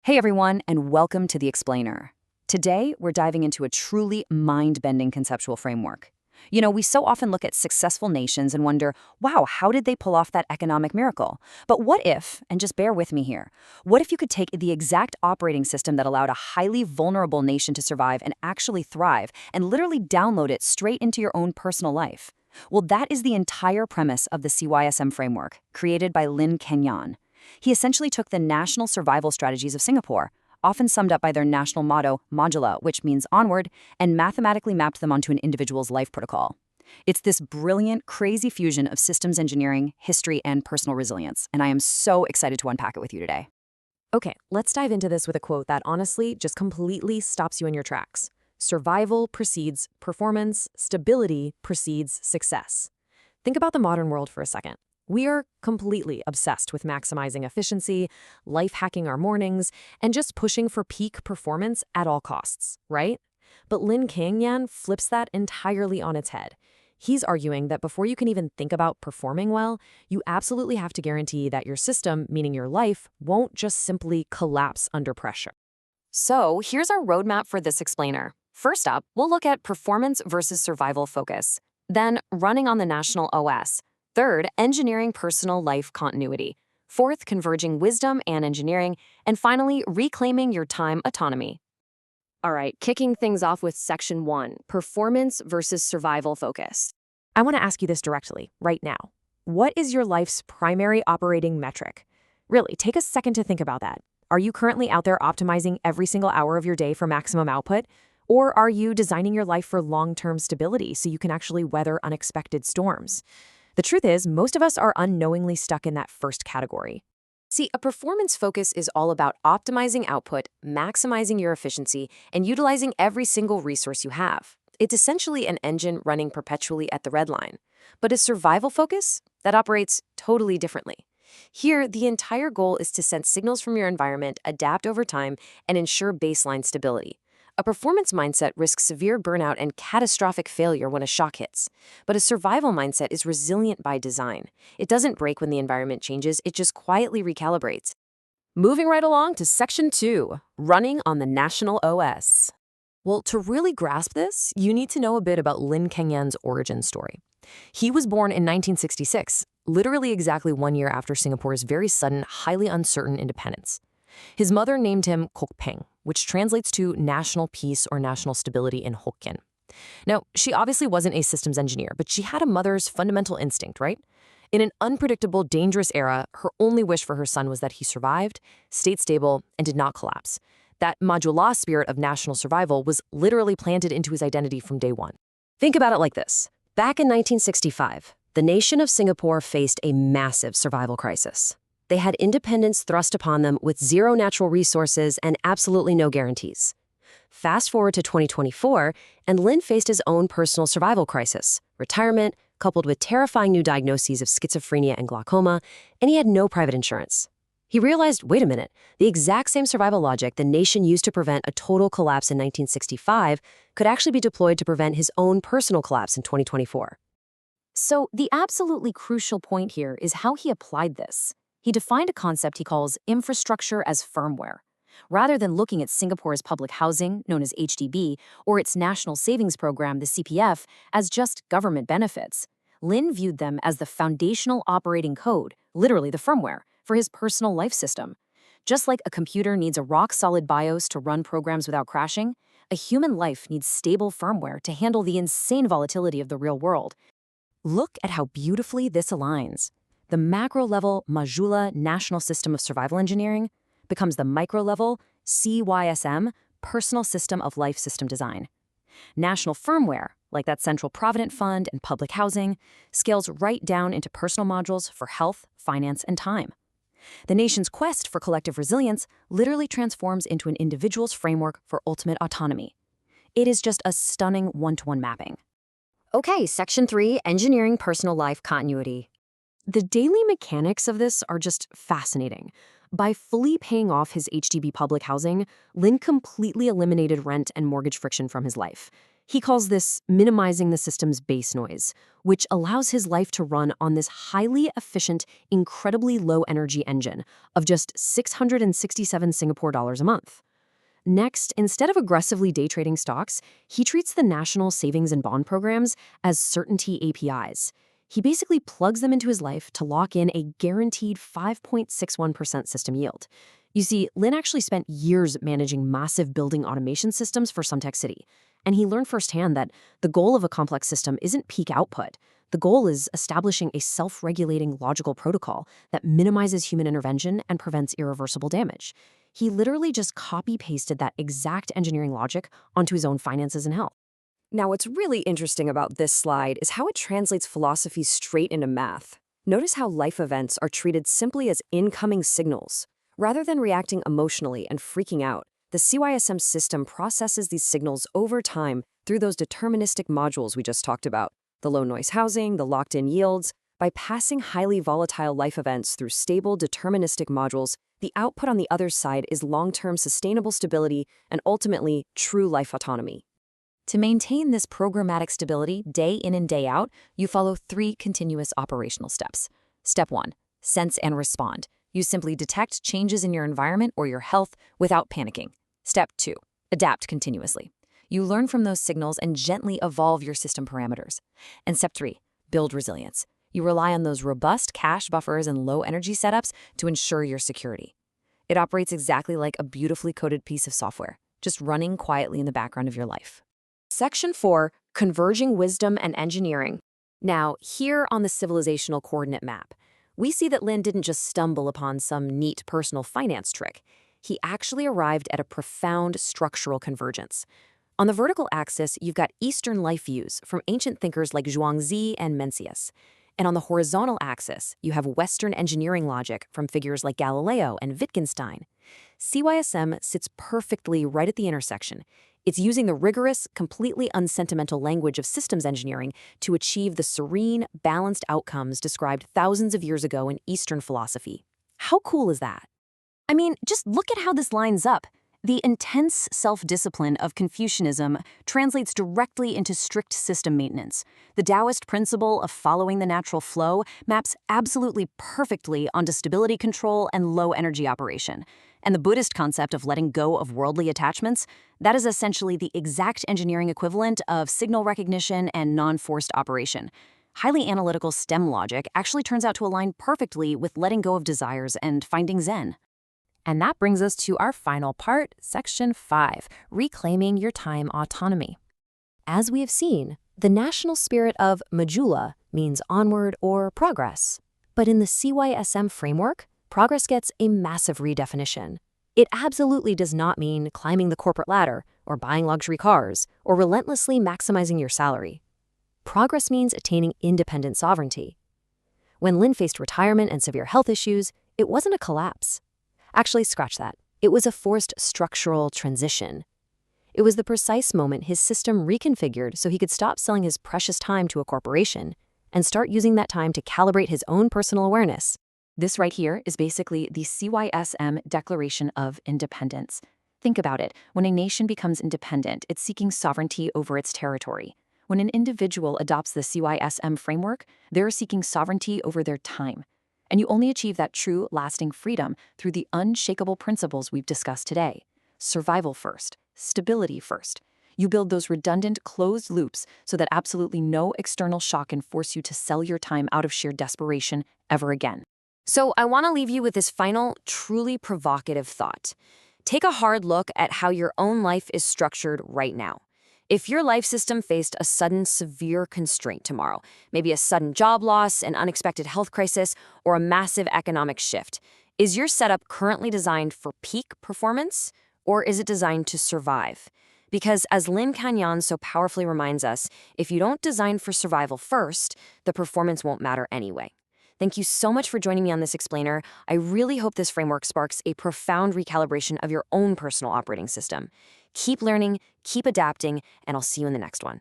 Hey everyone, and welcome to The Explainer. Today, we're diving into a truly mind-bending conceptual framework. We so often look at successful nations and wonder, wow, how did they pull off that economic miracle? But what if, and just bear with me here, what if you could take the exact operating system that allowed a highly vulnerable nation to survive and actually thrive, and literally download it straight into your own personal life? Well, that is the entire premise of the CYSM framework, created by Lin Kenyan. He essentially took the national survival strategies of Singapore, often summed up by their national motto, Majulah, which means onward, and mathematically mapped them onto an individual's life protocol. It's this brilliant, crazy fusion of systems engineering, history, and personal resilience, and I am so excited to unpack it with you today. Okay, let's dive into this with a quote that honestly just completely stops you in your tracks. Survival precedes performance, stability precedes success. Think about the modern world for a second. We are completely obsessed with maximizing efficiency, life hacking our mornings, and just pushing for peak performance at all costs, right? But Lin Kangyan flips that entirely on its head. He's arguing that before you can even think about performing well, you absolutely have to guarantee that your system, meaning your life, won't just simply collapse under pressure. So here's our roadmap for this explainer. First up, we'll look at performance versus survival focus. Then, running on the national OS. Third, engineering personal life continuity. Fourth, converging wisdom and engineering. And finally, reclaiming your time autonomy. All right, kicking things off with Section 1, performance versus survival focus. I want to ask you this directly, right now. What is your life's primary operating metric? Really, take a second to think about that. Are you currently out there optimizing every single hour of your day for maximum output? Or are you designing your life for long-term stability so you can actually weather unexpected storms? The truth is, most of us are unknowingly stuck in that first category. See, a performance focus is all about optimizing output, maximizing your efficiency, and utilizing every single resource you have. It's essentially an engine running perpetually at the red line. But a survival focus, that operates totally differently. Here, the entire goal is to sense signals from your environment, adapt over time, and ensure baseline stability. A performance mindset risks severe burnout and catastrophic failure when a shock hits. But a survival mindset is resilient by design. It doesn't break when the environment changes, it just quietly recalibrates. Moving right along to Section 2, running on the national OS. Well, to really grasp this, you need to know a bit about Lin Kangyan's origin story. He was born in 1966, literally exactly 1 year after Singapore's very sudden, highly uncertain independence. His mother named him Kok Peng, which translates to national peace or national stability in Hokkien. Now, she obviously wasn't a systems engineer, but she had a mother's fundamental instinct, right? In an unpredictable, dangerous era, her only wish for her son was that he survived, stayed stable, and did not collapse. That Majulah spirit of national survival was literally planted into his identity from day one. Think about it like this. Back in 1965, the nation of Singapore faced a massive survival crisis. They had independence thrust upon them with zero natural resources and absolutely no guarantees. Fast forward to 2024, and Lin faced his own personal survival crisis, retirement, coupled with terrifying new diagnoses of schizophrenia and glaucoma, and he had no private insurance. He realized, wait a minute, the exact same survival logic the nation used to prevent a total collapse in 1965 could actually be deployed to prevent his own personal collapse in 2024. So the absolutely crucial point here is how he applied this. He defined a concept he calls infrastructure as firmware. Rather than looking at Singapore's public housing, known as HDB, or its national savings program, the CPF, as just government benefits, Lin viewed them as the foundational operating code, literally the firmware, for his personal life system. Just like a computer needs a rock-solid BIOS to run programs without crashing, a human life needs stable firmware to handle the insane volatility of the real world. Look at how beautifully this aligns. The macro-level Majulah National System of Survival Engineering becomes the micro-level CYSM Personal System of Life System Design. National firmware, like that Central Provident Fund and public housing, scales right down into personal modules for health, finance, and time. The nation's quest for collective resilience literally transforms into an individual's framework for ultimate autonomy. It is just a stunning one-to-one mapping. Okay, Section 3, engineering personal life continuity. The daily mechanics of this are just fascinating. By fully paying off his HDB public housing, Lin completely eliminated rent and mortgage friction from his life. He calls this minimizing the system's base noise, which allows his life to run on this highly efficient, incredibly low-energy engine of just 667 Singapore dollars a month. Next, instead of aggressively day trading stocks, he treats the national savings and bond programs as certainty APIs. He basically plugs them into his life to lock in a guaranteed 5.61% system yield. You see, Lin actually spent years managing massive building automation systems for Suntec City, and he learned firsthand that the goal of a complex system isn't peak output. The goal is establishing a self-regulating logical protocol that minimizes human intervention and prevents irreversible damage. He literally just copy-pasted that exact engineering logic onto his own finances and health. Now, what's really interesting about this slide is how it translates philosophy straight into math. Notice how life events are treated simply as incoming signals. Rather than reacting emotionally and freaking out, the CYSM system processes these signals over time through those deterministic modules we just talked about, the low-noise housing, the locked-in yields. By passing highly volatile life events through stable deterministic modules, the output on the other side is long-term sustainable stability and ultimately true life autonomy. To maintain this programmatic stability day in and day out, you follow 3 continuous operational steps. Step 1, sense and respond. You simply detect changes in your environment or your health without panicking. Step 2, adapt continuously. You learn from those signals and gently evolve your system parameters. And step 3, build resilience. You rely on those robust cache buffers and low-energy setups to ensure your security. It operates exactly like a beautifully coded piece of software, just running quietly in the background of your life. Section 4, Converging Wisdom and Engineering. Now, here on the civilizational coordinate map, we see that Lin didn't just stumble upon some neat personal finance trick. He actually arrived at a profound structural convergence. On the vertical axis, you've got Eastern life views from ancient thinkers like Zhuangzi and Mencius. And on the horizontal axis, you have Western engineering logic from figures like Galileo and Wittgenstein. CYSM sits perfectly right at the intersection. It's using the rigorous, completely unsentimental language of systems engineering to achieve the serene, balanced outcomes described thousands of years ago in Eastern philosophy. How cool is that? I mean, just look at how this lines up. The intense self-discipline of Confucianism translates directly into strict system maintenance. The Taoist principle of following the natural flow maps absolutely perfectly onto stability control and low-energy operation. And the Buddhist concept of letting go of worldly attachments, that is essentially the exact engineering equivalent of signal recognition and non-forced operation. Highly analytical STEM logic actually turns out to align perfectly with letting go of desires and finding Zen. And that brings us to our final part, Section 5, Reclaiming Your Time Autonomy. As we have seen, the national spirit of Majulah means onward or progress. But in the CYSM framework, progress gets a massive redefinition. It absolutely does not mean climbing the corporate ladder or buying luxury cars or relentlessly maximizing your salary. Progress means attaining independent sovereignty. When Lin faced retirement and severe health issues, it wasn't a collapse. Actually, scratch that. It was a forced structural transition. It was the precise moment his system reconfigured so he could stop selling his precious time to a corporation and start using that time to calibrate his own personal awareness. This right here is basically the CYSM Declaration of Independence. Think about it. When a nation becomes independent, it's seeking sovereignty over its territory. When an individual adopts the CYSM framework, they're seeking sovereignty over their time. And you only achieve that true, lasting freedom through the unshakable principles we've discussed today. Survival first, stability first. You build those redundant, closed loops so that absolutely no external shock can force you to sell your time out of sheer desperation ever again. So I want to leave you with this final, truly provocative thought. Take a hard look at how your own life is structured right now. If your life system faced a sudden severe constraint tomorrow, maybe a sudden job loss, an unexpected health crisis, or a massive economic shift, is your setup currently designed for peak performance, or is it designed to survive? Because as Lin Canyon so powerfully reminds us, if you don't design for survival first, the performance won't matter anyway. Thank you so much for joining me on this explainer. I really hope this framework sparks a profound recalibration of your own personal operating system. Keep learning, keep adapting, and I'll see you in the next one.